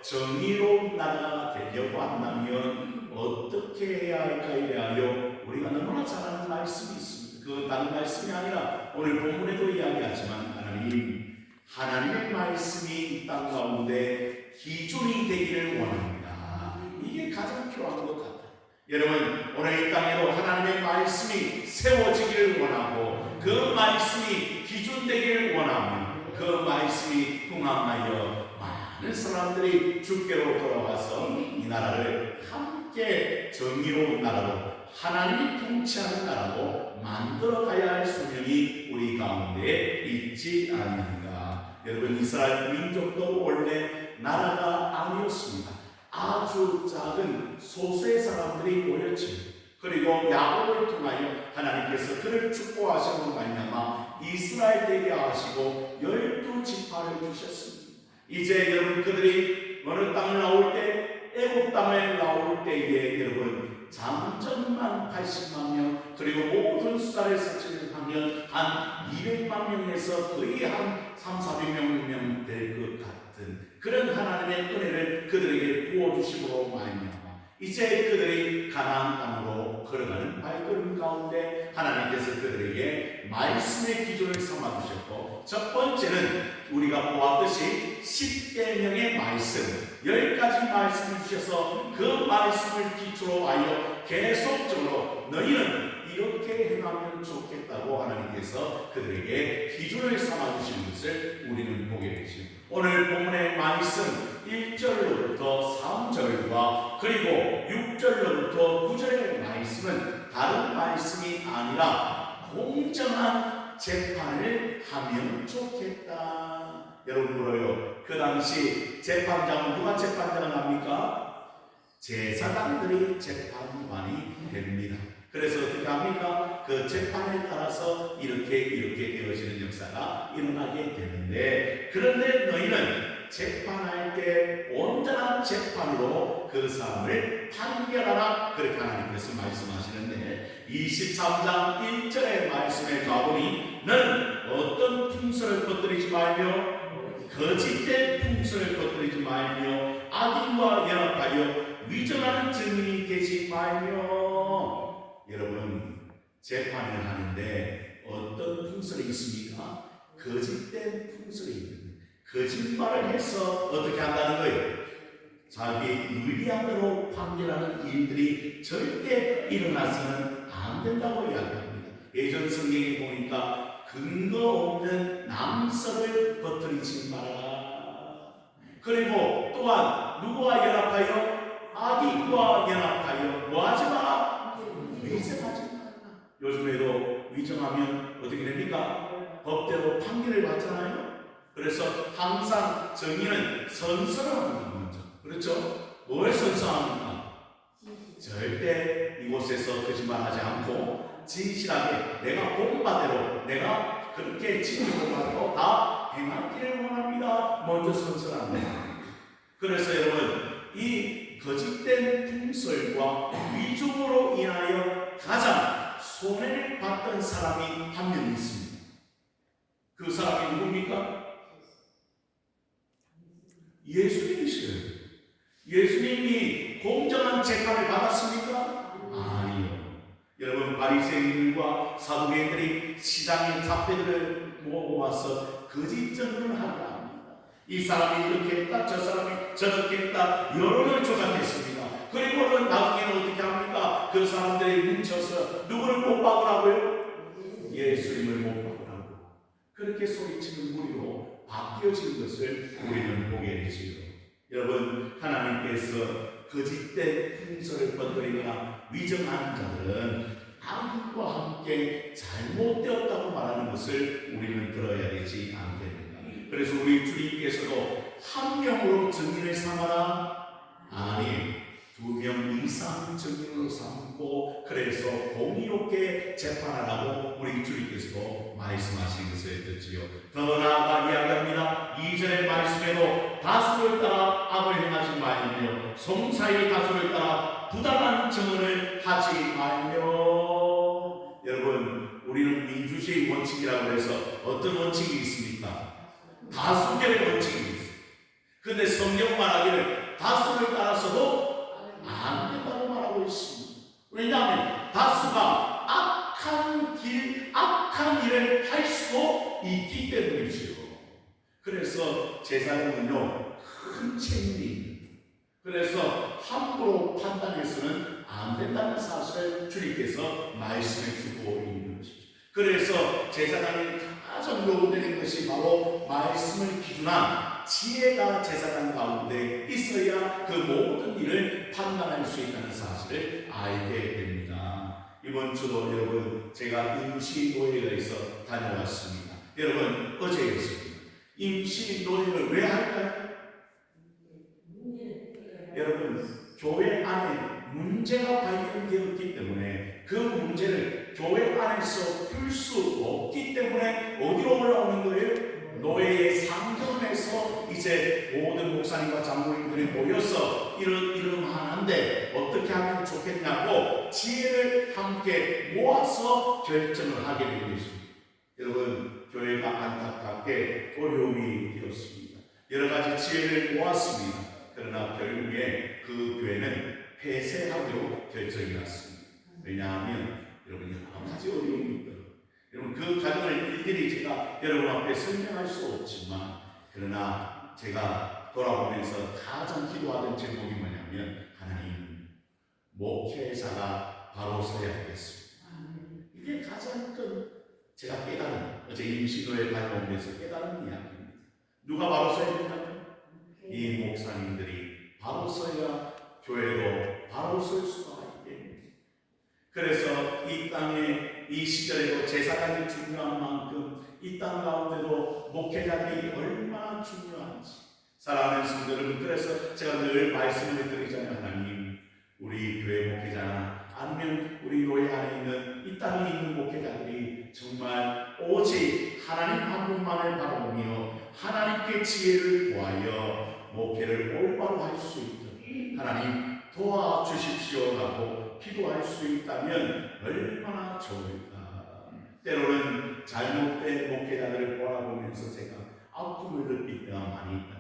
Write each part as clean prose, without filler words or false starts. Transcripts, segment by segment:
정의로운 나라가 되려고 한다면 어떻게 해야 할까에 대하여 우리가 너무나 잘 아는 말씀이 있습니다. 그 다른 말씀이 아니라 오늘 본문에도 이야기하지만 하나님의 말씀이 이 땅 가운데 기준이 되기를 원합니다. 이게 가장 필요한 것 같아요. 여러분, 오늘 이 땅에도 하나님의 말씀이 세워지기를 원하고 그 말씀이 기준 되기를 원하면 그 말씀이 흥함하여 많은 사람들이 주께로 돌아와서 이 나라를 함께 정의로운 나라로 하나님이 통치하는 나라로 만들어 가야 할 소명이 우리 가운데 있지 않는가. 여러분, 이스라엘 민족도 원래 나라가 아니었습니다. 아주 작은 소수의 사람들이 모였지. 그리고 야곱을 통하여 하나님께서 그를 축복하시고 말미암아 이스라엘 되게 하시고 12지파를 주셨습니다. 이제 여러분, 그들이 어느 땅을 나올 때, 애굽 땅을 나올 때에 여러분 장정만 80만 명, 그리고 모든 수다를 사치하면 한 200만 명에서 거의 한 300~400명 될 것 같은 그런 하나님의 은혜를 그들에게 부어주심으로 말미암아 이제 그들이 가나안 땅으로 걸어가는 발걸음 가운데 하나님께서 그들에게 말씀의 기준을 삼아주셨고, 첫 번째는 우리가 보았듯이 10계명의 말씀 10가지 말씀을 주셔서 그 말씀을 기초로 하여 계속적으로 너희는 이렇게 행하면 좋겠다고 하나님께서 그들에게 기준을 삼아주시는 것을 우리는 보게 되십니다. 오늘 본문의 말씀 1절로부터 3절과 그리고 6절로부터 9절의 말씀은 다른 말씀이 아니라 공정한 재판을 하면 좋겠다. 여러분 물어요. 그 당시 재판장은 누가 재판장을 합니까? 제사장들이 재판관이 됩니다. 그래서 어떻게 합니까? 그 재판에 따라서 이렇게 되어지는 역사가 일어나게 되는데, 그런데 너희는 재판할 때 온전한 재판으로 그 사람을 판결하라, 그렇게 하나님께서 말씀하시는데 23장 1절의 말씀에 가보니 너는 어떤 풍설을 퍼뜨리지 말며 거짓된 풍설을 퍼뜨리지 말며 악인과 연합하여 위정하는 증인이 되지 말며. 여러분, 재판을 하는데 어떤 풍설이 있습니까? 거짓된 풍설이 있는데 거짓말을 해서 어떻게 한다는 거예요? 자기 유리함으로 판결하는 일들이 절대 일어나서는 안 된다고 이야기합니다. 예전 성경에 보니까 근거 없는 낭설을 퍼뜨리지 말아라. 그리고 또한 누구와 연합하여? 악인과 연합하여 뭐하지 마라? 위정하지 마라. 요즘에도 위정하면 어떻게 됩니까? 법대로 판결을 받잖아요. 그래서 항상 정의는 선서합니다. 먼저. 그렇죠? 뭘 선서합니까? 절대 이곳에서 거짓말하지 않고 진실하게 내가 본 바대로 내가 그렇게 지키고 바로 다 행하기를 원합니다. 먼저 선서합니다. 그래서 여러분, 이 거짓된 풍설과 위증으로 인하여 가장 손해를 봤던 사람이 한 명 있습니다. 그 사람이 누굽니까? 예수님이시에요. 예수님이 공정한 재판을 받았습니까? 아니요. 여러분, 바리새인들과 사두개인들이 시장의 잡배들을 모아서 거짓 증언을 하게 합니다. 이 사람이 이렇게 했다, 저 사람이 저렇게 했다, 여론을 조작했습니다. 그리고는 나중에는 어떻게 합니까? 그 사람들이 뭉쳐서 누구를 못 박으라고요? 예수님을 못 박으라고. 그렇게 소리치는 무리로 바뀌어진 것을 우리는 보게 되지요. 여러분, 하나님께서 거짓된 풍설을 퍼뜨리거나 위정하는 자들은 악인과 함께 잘못되었다고 말하는 것을 우리는 들어야 되지 않겠는가. 그래서 우리 주님께서도 한 명으로 증인을 삼아라? 아니, 2명 이상 증인으로 삼고 그래서 공의롭게 재판하라고 우리 주님께서도 말씀하신 것을 듣지요. 더 나아가 이야기합니다. 2절의 말씀에도 다수를 따라 악을 행하지 말며 송사의 다수를 따라 부당한 증언을 하지 말며. 여러분, 우리는 민주주의 원칙이라고 해서 어떤 원칙이 있습니까? 다수결의 원칙이 있습니다. 근데 성경 말하기를 다수를 따라서도 안 된다고 말하고 있습니다. 왜냐하면 다수가 악한 일을 할 수도 있기 때문이죠. 그래서 제사장은요, 큰 책임이 있습니다. 그래서 함부로 판단해서는 안 된다는 사실을 주님께서 말씀해 주고 있는 것이죠. 그래서 제사장이 가장 요구되는 것이 바로 말씀을 기준한 지혜가 제사장 가운데 있어야 그 모든 일을 판단할 수 있다는 사실을 알게 됩니다. 이번 주도 여러분 제가 임시노예가 있어 다녀왔습니다. 여러분 어제였습니다. 임시노예를 왜 할까요? 여러분 교회 안에 문제가 발견되었기 때문에 그 문제를 교회 안에서 풀 수 없기 때문에 어디로 올라오는 거예요? 노예의 상점에서 이제 모든 목사님과 장로님들이 모여서 이런 하는데 어떻게 하면 좋겠냐고 지혜를 함께 모아서 결정을 하게 된 것입니다. 여러분 교회가 안타깝게 어려움이 되었습니다. 여러 가지 지혜를 모았습니다. 그러나 결국에 그 교회는 폐쇄하기로 결정이 났습니다. 왜냐하면 여러분 여러 가지 어려움이 있더라고요. 여러분 그 가정을 일일이 제가 여러분 앞에 설명할 수 없지만 그러나 제가 돌아보면서 가장 기도하던 제목이 뭐냐면 하나님 목회자가 바로 서야 하겠습니다. 이게 가장 큰 제가 깨달은 어제 임시노예 다녀오면서 깨달은 이야기입니다. 누가 바로 서야 된다면 이 목사님들이 바로 서야 교회도 바로 설 수가 있겠습니다. 그래서 이 땅에 이 시절에도 제사장이 중요한 만큼 이 땅 가운데도 목회자들이 얼마나 중요한지 사랑하는 성도 여러분, 그래서 제가 늘 말씀을 드리잖아요. 하나님 우리 교회 목회자나 아니면 우리 교회 안에 있는 이 땅에 있는 목회자들이 정말 오직 하나님 한 분만을 바라보며 하나님께 지혜를 구하여 목회를 올바로 할 수 있도록 하나님 도와주십시오라고 기도할 수 있다면 얼마나 좋을까. 때로는 잘못된 목회자들을 바라보면서 제가 아픔을 느낄 때가 많이 있다.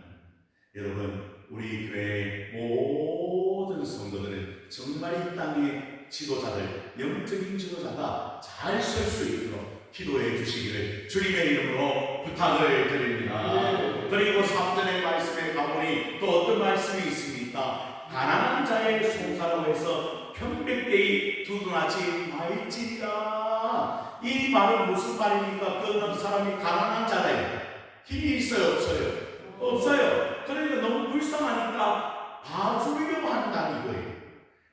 여러분 우리 교회의 모든 성도들은 정말 이 땅의 지도자들, 영적인 지도자가 잘 설 수 있도록 기도해 주시기를 주님의 이름으로 부탁을 드립니다. 그리고 3절의 말씀에 가보니 또 어떤 말씀이 있습니까? 가난한 자의 송사라고 해서 편백되이 두둔하지 말지니라. 이 말은 무슨 말입니까? 그 사람이 가난한 자예요. 힘이 있어요? 없어요? 없어요. 그러니까 너무 불쌍하니까 봐주려고 한다는 거예요.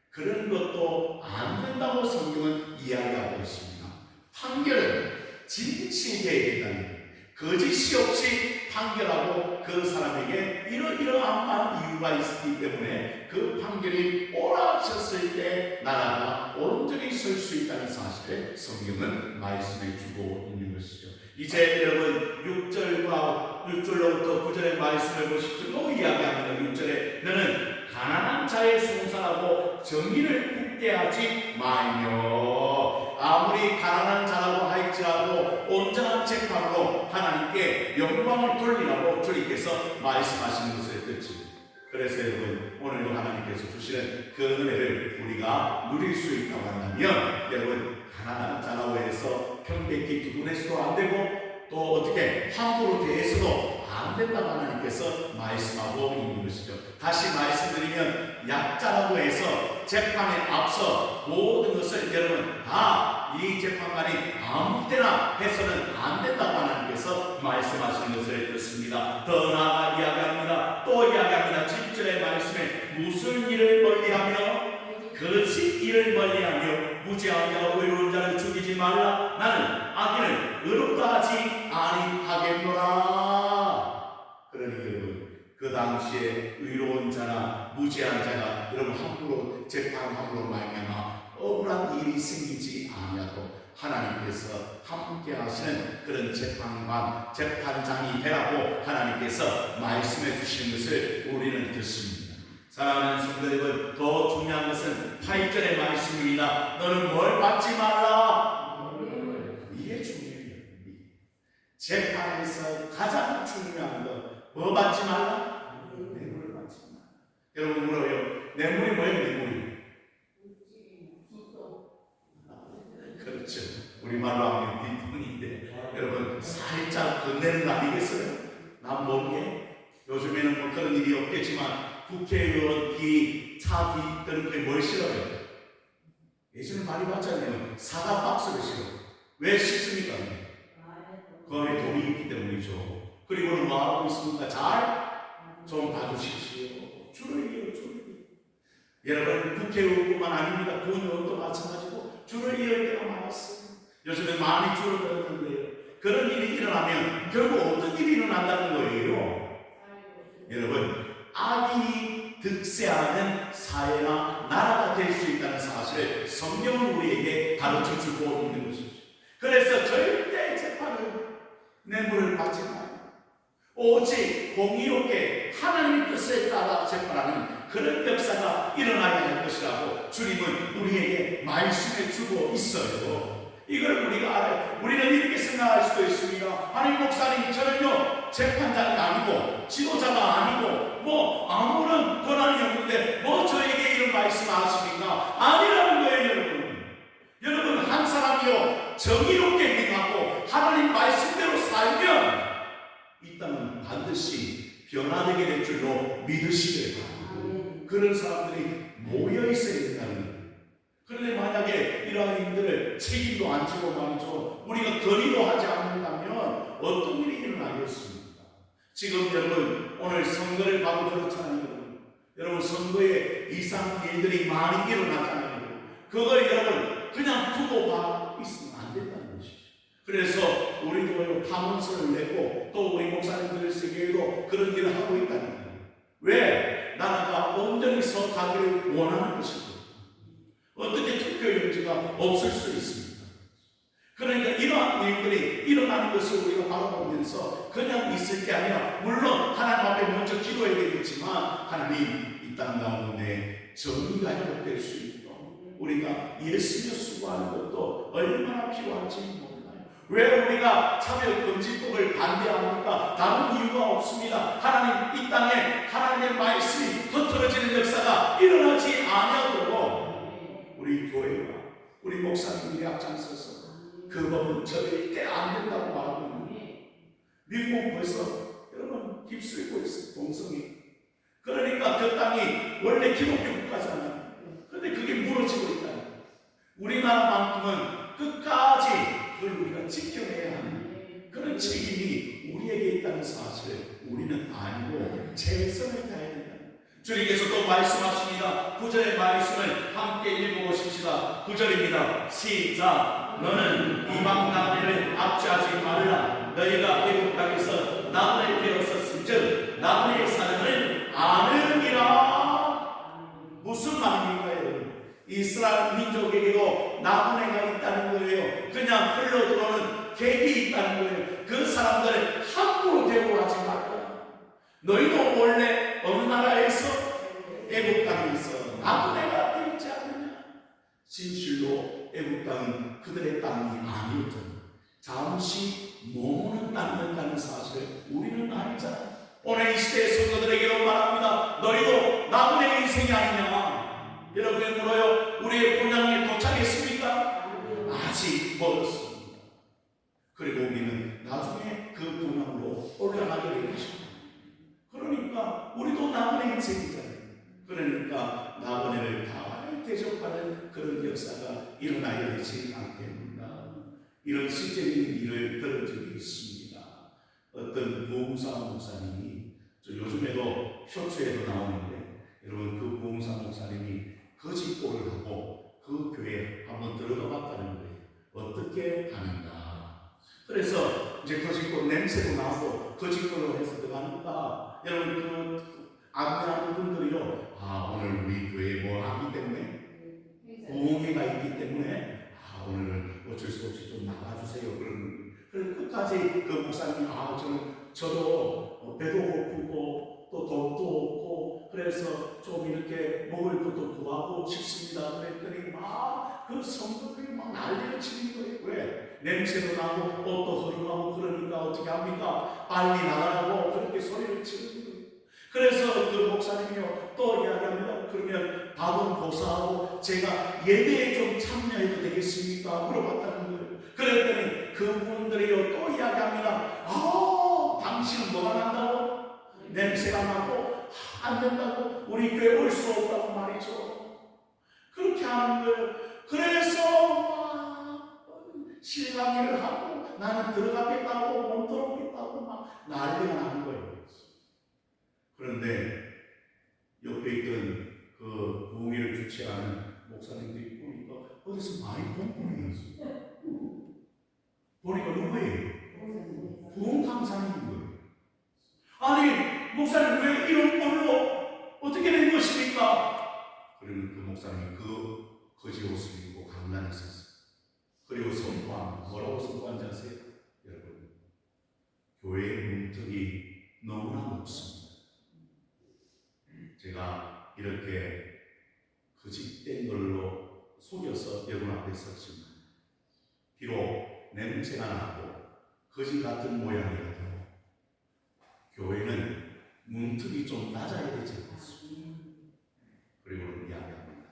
그런 것도 안 된다고 성경은 이야기하고 있습니다. 판결은 진실되어야 된다는 거예요. 거짓이 없이 판결하고 그 사람에게 이러이러한 이유가 있기 때문에 그 판결이 옳아졌을 때 나라가 온전히 설 수 있다는 사실을 성경은 말씀해 주고 있는 것이죠. 이제 여러분 6절로부터 9절의 말씀을 보십시오. 또 이야기합니다. 6절에 너는 가난한 자의 송사하고 정의를 굳게하지 말며 아무리 가난한 자라고 할지라도 온전한 재판으로 하나님께 영광을 돌리라고 주님께서 말씀하시는 것을 듣지. 그래서 여러분 오늘도 하나님께서 주시는 그 은혜를 우리가 누릴 수 있다고 한다면 여러분 가난한 자라고 해서 편백히 두둔해서도 안 되고 또 어떻게 함부로 대해서도 안 된다고 하나님께서 말씀하고 있는 것이죠. 다시 말씀드리면 약자라고 해서 재판에 앞서 모든 것을 여러분 다 이 재판관이 아무 때나 해서는 안 된다고 하나님께서 말씀하시는 것을 듣습니다. 더 나아가 이야기합니다. 또 이야기합니다. 7절의 말씀에 무슨 일을 멀리하며 거짓 일을 멀리하며 무죄한 자와 의로운 자를 죽이지 말라. 나는 악인을 의롭다 하지 아니하겠노라. 그러니 여러분 그 당시에 의로운 자나 무죄한 자가 여러분 함부로 재판함으로 말미암아 억울한 일이 생기지 아니하도록 하나님께서 함께 하시는 그런 재판관, 재판장이 되라고 하나님께서 말씀해 주시는 것을 우리는 듣습니다. 사랑하는 성도 여러분, 더 중요한 것은 8절의 말씀입니다. 너는 뭘 받지 말라. 이게 중요해요. 재판에서 가장 중요한 것, 뭐 받지 말라? 여러분 물어요. 뇌물이 뭐예요? 뇌물이. 그렇죠. 우리말로 하면 뒷돈인데 여러분 살짝 건네는 거 아니겠어요? 난 모르게. 요즘에는 뭐 그런 일이 없겠지만 국회의원 차 뒤뜨는 게 뭘 싫어요? 예전에 많이 봤잖아요. 사과 박스를 싫어. 왜 싫습니까? 그 안에 돈이 있기 때문이죠. 그리고는 뭐 하고 있습니까? 잘 좀 봐주십시오. 줄을 이어요, 줄을 이어. 여러분 국회의원뿐만 아닙니다. 군의원도 마찬가지고 줄을 이을 때가 많았어요. 요즘에 많이 줄어들었는데요. 그런 일이 일어나면 결국 어떤 일이 일어난다는 거예요? 여러분 악인이 득세하는 사회나 나라가 될 수 있다는 사실을 성경은 우리에게 가르쳐 주고 있는 것이죠. 그래서 절대 재판을 뇌물을 받지 마요. 오직 공의롭게 하나님의 뜻에 따라 재판하는 그런 역사가 일어나야 할 것이라고 주님은 우리에게 말씀해 주고 있어요. 이걸 우리가 알아요. 우리는 이렇게 생각할 수도 있습니다. 아니 목사님이 저는요 재판장이 아니고 지도자가 아니고 뭐 아무런 권한이 없는데 뭐 저에게 이런 말씀 하십니까? 아니라는 거예요. 여러분 한 사람이요 정의롭게 행하고 하나님 말씀대로 살면 이 땅은 반드시 변화되게 될 줄로 믿으시길 바랍니다. 그런 사람들이 모여 있어야 된다는 거예요. 그런데 만약에 이러한 일들을 책임도 안 지고 말이죠 우리가 건의도 하지 않는다면 어떤 일이 일어나겠습니까? 지금 여러분 오늘 선거를 봐도 그렇잖아요. 여러분 선거에 이상 일들이 많이 일어나잖아요. 그걸 여러분 그냥 두고 봐 있으면 안 된다는 것이죠. 그래서 우리도 탐험서를 내고 또 우리 목사님들 세계에도 그런 일을 하고 있다는 거예요. 왜? 나라가 온전히 서가기를 원하는 것이죠. 어떻게 투표용지가 없을 수 있습니까? 그러니까 이러한 일들이 일어나는 것을 우리가 바라보면서 그냥 있을 게 아니라 물론 하나님 앞에 먼저 기도해야 되겠지만 하나님 이 땅 가운데 정의가 회복될 수 있도록 우리가 예수며 수고하는 것도 얼마나 필요할지 몰라요. 왜 우리가 차별금지법을 반대합니까? 다른 이유가 없습니다. 하나님 이 땅에 하나님의 말씀이 흩어지는 역사가 일어나지 아니하도록 우리 교회와 우리 목사님들이 앞장서서 그 법은 절대 안 된다고 말하고 있는 미국 벌써 여러분 휩쓸고 있어요. 동성애. 그러니까 그 땅이 원래 기독교 국가잖아요. 그런데 그게 무너지고 있다. 우리나라만큼은 끝까지 그걸 우리가 지켜내야 하는 그런 책임이 우리에게 있다는 사실을 우리는 알고 최선을 다해야 된다. 주님께서 또 말씀하십니다. 9절의 말씀을 함께 읽어보십시다. 9절입니다. 시작. 너는 이방 나그네를 압제하지 말라. 너희가 애굽 땅에서 나그네 되었었은즉 나그네의 사랑을 아느니라. 무슨 말입니까 여러분? 이스라엘 민족에게도 나그네가 있다는 거예요. 그냥 흘러들어오는 객이 있다는 거예요. 그 사람들을 함부로 대우하지 말라. 너희도 원래 어느 나라에서 애굽 땅에 있어 나그네가 되지 않느냐? 진실로 애굽 땅은 그들의 땅이 아니었잖아. 잠시 머무는 땅이었다는 사실을 우리는 알잖아. 오늘 이 시대의 성도들에게도 말합니다. 너희도 나그네 인생이 아니냐? 여러분이 물어요. 우리의 본향에 도착했습니까? 아직 멀었습니다. 그리고 우리는 나중에 그 본향으로 올라가게 될 것입니다. 그러니까 우리도 나그네 인생이잖아요. 그러니까 나그네를 잘 대접하는 그런 역사가 일어나야 되지 않겠는가. 이런 실제적인 일을 들은 적이 있습니다. 어떤 부흥사 목사님이 요즘에도 쇼츠에도 나오는데 여러분 그 부흥사 목사님이 거짓골을 하고 그 교회에 한번 들어가 봤다는 거예요. 어떻게 하는가. 그래서 이제 거짓골 냄새도 나고 거짓골로 해서 들어가니까 여러분 그 안내하는 분들이요. 오늘 우리 교회에 뭐 하기 때문에 부흥회가 있기 때문에 오늘은 어쩔 수 없이 좀 나가주세요. 그래서 끝까지 그 목사님이 저도 배도 고프고 또 돈도 없고 그래서 좀 이렇게 먹을 것도 구하고 싶습니다. 그랬더니 막 그 성도들이 막 난리를 치는 거예요. 왜? 냄새도 나고 옷도 허름하고 그러니까 어떻게 합니까? 빨리 나가라고 그렇게 소리를 치는 거예요. 그래서 그 목사님이요 또 이야기합니다. 그러면 밥은 고사하고 제가 예배에 좀 참여해도 되겠습니까? 물어봤다는 거예요. 그랬더니 그분들이요 또 이야기합니다. 당신은 뭐가 난다고? 냄새가 나고 안 된다고? 우리 교회 올 수 없다고 말이죠. 그렇게 하는 거예요. 그래서 실강의를 하고 나는 들어가겠다고 못 들어오겠다고 막 난리가 나는 거예요. 그런데 옆에 있던 그 부흥회를 주최하는 목사님들이 보니까 어디서 많이 본 분이었어요. 보니까 누구예요? 부흥 강사님인 거예요. 아니 목사님 왜 이런 꼴로 어떻게 된 것입니까? 그러면 그 목사님이 그 거지 옷을 입고 강단에 섰어요. 그리고 선포한 뭐라고 선포한지 아세요? 여러분 교회의 문턱이 너무나 높습니다. 제가 이렇게 거짓된 걸로 속여서 여러분 앞에 섰지만 비록 냄새가 나고 거짓 같은 모양이라도 교회는 문턱이 좀 낮아야 되지 않겠습니까? 그리고 이야기합니다.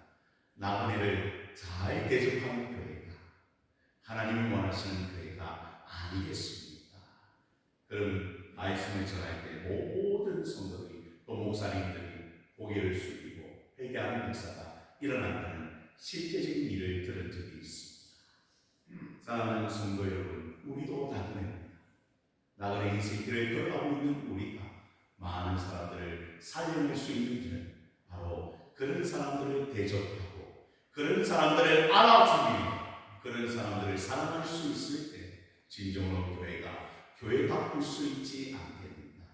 나그네를 잘 대접하는 교회가 하나님이 원하시는 교회가 아니겠습니까? 그럼 말씀을 전할 때 모든 성도들이 또 목사님들이 고개를 숙이고 회개하는 역사가 일어난다는 실제적인 일을 들은 적이 있습니다. 사랑하는 성도 여러분, 우리도 나그네입니다. 나그네 인생길을 걸어가고 있는 우리가 많은 사람들을 살려낼 수 있는 길은 바로 그런 사람들을 대접하고 그런 사람들을 알아주며 그런 사람들을 사랑할 수 있을 때 진정으로 교회가 교회 바꿀 수 있지 않겠는가.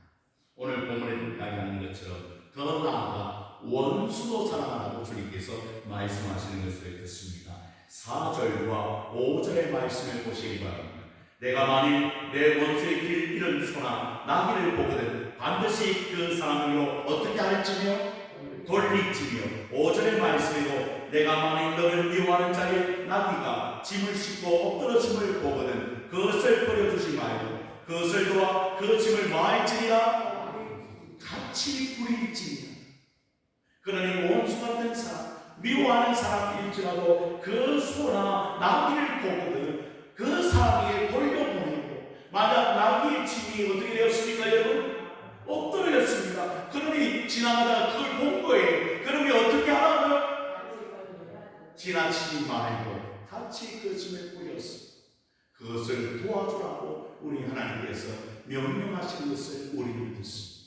오늘 본문에 이야기하는 것처럼 더 나아가 원수도 사랑하라고 주님께서 말씀하시는 것을 듣습니다. 4절과 5절의 말씀을 보시기 바랍니다. 내가 만일 내 원수의 길 잃은 소나 나귀를 보거든 반드시 그 사람으로 어떻게 할지며 돌리지며 5절의 말씀에도 내가 만일 너를 미워하는 자의 나귀가 짐을 싣고 엎드러짐을 보거든 그것을 버려두지 말고 그것을 도와 그 짐을 마할지니라 같이 부리지니라. 그러니 원수 같은 사람 미워하는 사람일지라도 그 소나 나귀를 보거든 그 사람에게 돌려보내고 만약 나귀의 짐이 어떻게 되었습니까 여러분? 엎드렸습니다. 그러니 지나가다가 그걸 본 거예요. 그러면 어떻게 하라고요? 지나치지 말고 같이 그 짐을 뿌렸습니다. 그것을 도와주라고 우리 하나님께서 명령하신 것을 우리는 듣습니다.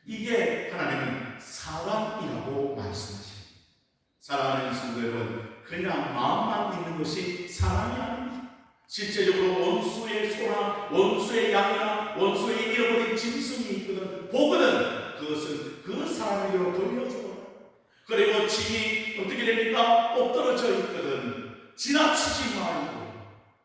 이게 하나님은 사랑이라고 말씀하십니다. 사랑하는 성도 여러분, 그냥 마음만 있는 것이 사랑이 아닙니다. 실제적으로 원수의 소나 원수의 양이나 원수의 잃어버린 짐승이 있거든 보거든 그것은 그 사람에게로 돌려주고 그리고 짐이 어떻게 됩니까? 엎드러져 있거든 지나치지 말고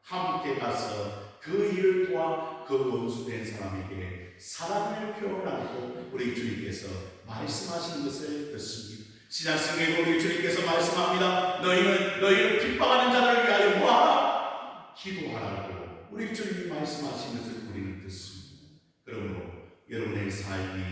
함께 가서 그 일을 도와 그 원수된 사람에게 사랑을 표현하고 우리 주님께서 말씀하시는 것을 듣습니다. 신약성경에 우리 주님께서 말씀합니다. 너희는 너희를 핍박하는 자들을 위하여 뭐하라? 기도하라고 우리 주님이 말씀하신 것을 우리는 듣습니다. 그러므로 여러분의 삶이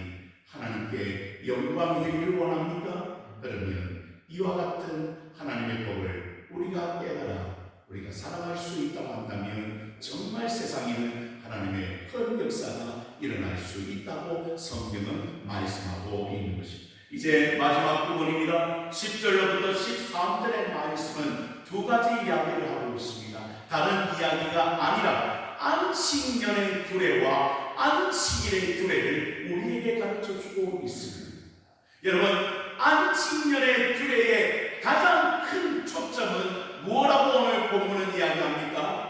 하나님께 영광이 되기를 원합니까? 그러면 이와 같은 하나님의 법을 우리가 깨달아 우리가 살아갈 수 있다고 한다면 정말 세상에는 하나님의 큰 역사가 일어날 수 있다고 성경은 말씀하고 있는 것입니다. 이제 마지막 부분입니다. 10절로부터 13절의 말씀은 두 가지 이야기를 하고 있습니다. 다른 이야기가 아니라 안식년의 규례와 안식일의 규례를 우리에게 가르쳐주고 있습니다. 여러분, 안식년의 규례의 가장 큰 초점은 뭐라고 오늘 본문은 이야기합니까?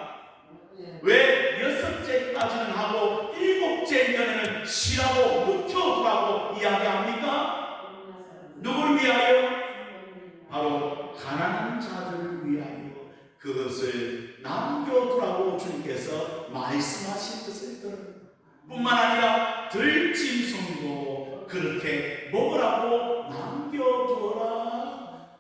왜 6째까지는 하고 7째 년에는 쉬라고 묵혀두라고 이야기합니까? 누굴 위하여? 바로 가난한 자들을 위하여 그것을 남겨두라고 주님께서 말씀하신 것을 들은 뿐만 아니라 들짐승도 그렇게 먹으라고 남겨두어라.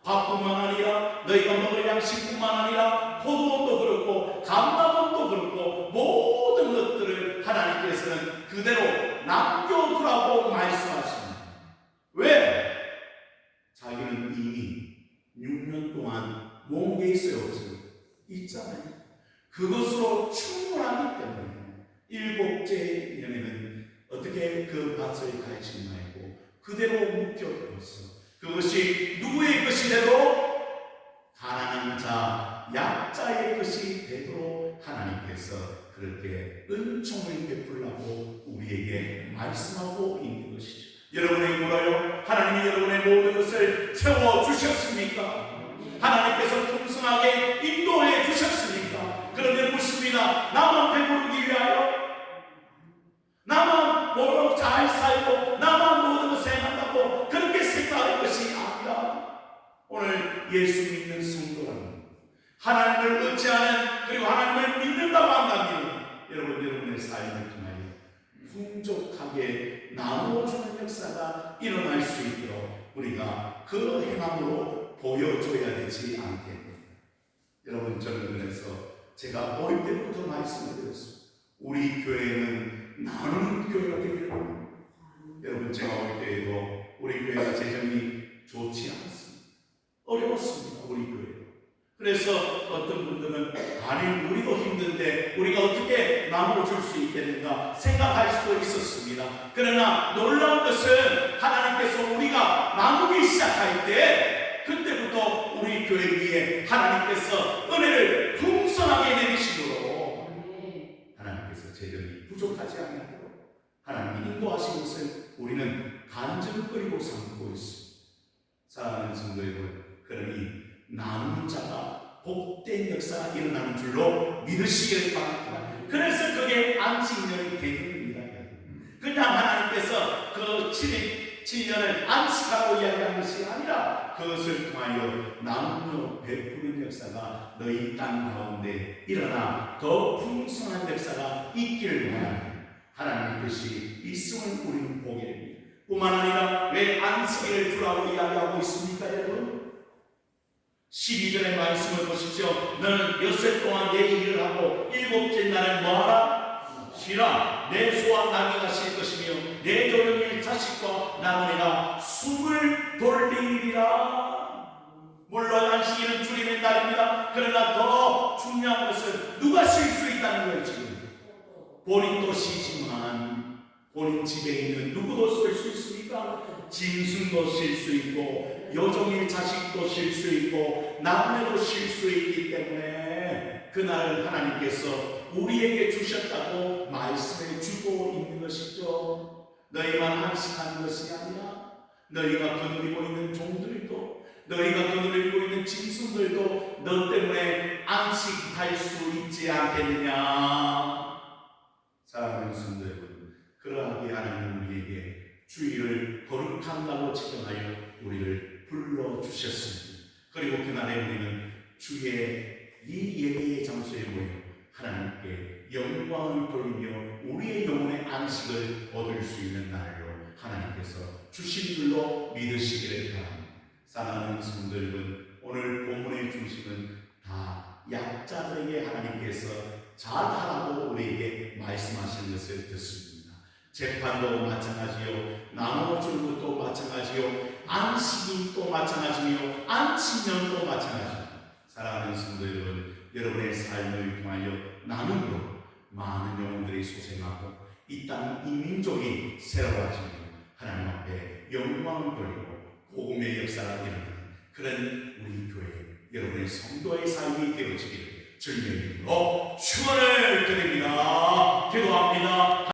밥뿐만 아니라 너희가 먹을 양식뿐만 아니라 포도원도 그렇고 감나무도 그렇고 모든 것들을 하나님께서는 그대로 남겨두라고 말씀하십니다. 복이 있어요, 없어요? 있잖아요. 그것으로 충분하기 때문에 일곱째 년에는 어떻게 그 밭을 갈지 말고 그대로 묵혀두었어. 그것이 누구의 것이 되도록? 가난한 자, 약자의 것이 되도록 하나님께서 그렇게 은총을 베풀라고 우리에게 말씀하고 있는 것이죠. 여러분에게 물어요. 하나님이 여러분의 모든 것을 채워주셨습니까? 하나님께서 풍성하게 인도해 주셨습니까? 그런데 묻습니다. 나만 배부르기 위하여? 나만 뭐로 잘 살고 나만 모든 것을 행한다고 그렇게 생각할 것이 아니라 오늘 예수 믿는 성도라는 하나님을 의지하는 그리고 하나님을 믿는다고 한다면 여러분의 삶을 통하여 풍족하게 나누어주는 역사가 일어날 수 있도록 우리가 그 행함으로 보여줘야 되지 않겠느냐. 여러분, 저는 그래서 제가 어릴 때부터 말씀을 드렸습니다. 우리 교회는 나누는 교회가 되기를 원합니다. 여러분, 제가 어릴 때에도 우리 교회가 재정이 좋지 않았습니다. 어려웠습니다, 우리 교회. 그래서 어떤 분들은 아니 우리도 힘든데 우리가 어떻게 나눠줄 수 있겠는가 생각할 수도 있었습니다. 그러나 놀라운 것은 하나님께서 우리가 나누기 시작할 때 그때부터 우리 교회 위에 하나님께서 은혜를 풍성하게 내리시도록 하나님께서 재정이 부족하지 않도록 하나님이 인도하신 것을 우리는 간증거리고 삼고 있습니다. 사랑하는 성도 여러분, 그러니 나누는 자가 복된 역사가 일어나는 줄로 믿으시기를 바랍니다. 그래서 그게 안식년이 되는 겁니다. 그냥 하나님께서 그 7년을 안식하라고 이야기한 것이 아니라 그것을 통하여 나누며 베푸는 역사가 너희 땅 가운데 일어나 더 풍성한 역사가 있기를 바랍니다. 하나님의 뜻이 있음을 우리는 보게 됩니다. 뿐만 아니라 왜 안식일을 주라고 이야기하고 있습니까, 여러분? 12절의 말씀을 보십시오. 너는 엿새 동안 내 일을 하고 일곱째 날은 뭐하라? 쉬라. 내 소와 나귀가 쉴 것이며 내 조령일 자식과 나무니가 숨을 돌리리라. 물론 안식일은 주님의 날입니다. 그러나 더 중요한 것은 누가 쉴 수 있다는 거예요. 지금 본인도 쉬지만 본인 집에 있는 누구도 쉴 수 있습니까? 짐승도 쉴 수 있고 여종의 자식도 쉴 수 있고 남매도 쉴 수 있기 때문에 그날을 하나님께서 우리에게 주셨다고 말씀해 주고 있는 것이죠. 너희만 안식하는 것이 아니라 너희가 거느리고 있는 종들도 너희가 거느리고 있는 짐승들도 너 때문에 안식할 수 있지 않겠느냐. 사랑하는 성도 여러분, 그러하게 하나님은 우리에게 주일을 거룩한 날로 지정하여 우리를 불러주셨습니다. 그리고 그날에 우리는 주의 이 예배의 장소에 모여 하나님께 영광을 돌리며 우리의 영혼의 안식을 얻을 수 있는 날로 하나님께서 주신 줄로 믿으시기를 바랍니다. 사랑하는 성도 여러분, 오늘 본문의 중심은 다 약자들에게 하나님께서 잘하라고 우리에게 말씀하시는 것을 듣습니다. 재판도 마찬가지요, 나눠주는 것도 마찬가지요, 안식이 또 마찬가지며 안식년도 마찬가지입니다. 사랑하는 성도 여러분, 여러분의 삶을 통하여 나눔으로 많은 영혼들이 소생하고 이 땅, 이 민족이 새로워지며 하나님 앞에 영광을 돌리고 복음의 역사가 일어나는 그런 우리 교회, 여러분의 성도의 삶이 되어지기를 주님의 이름으로 축원을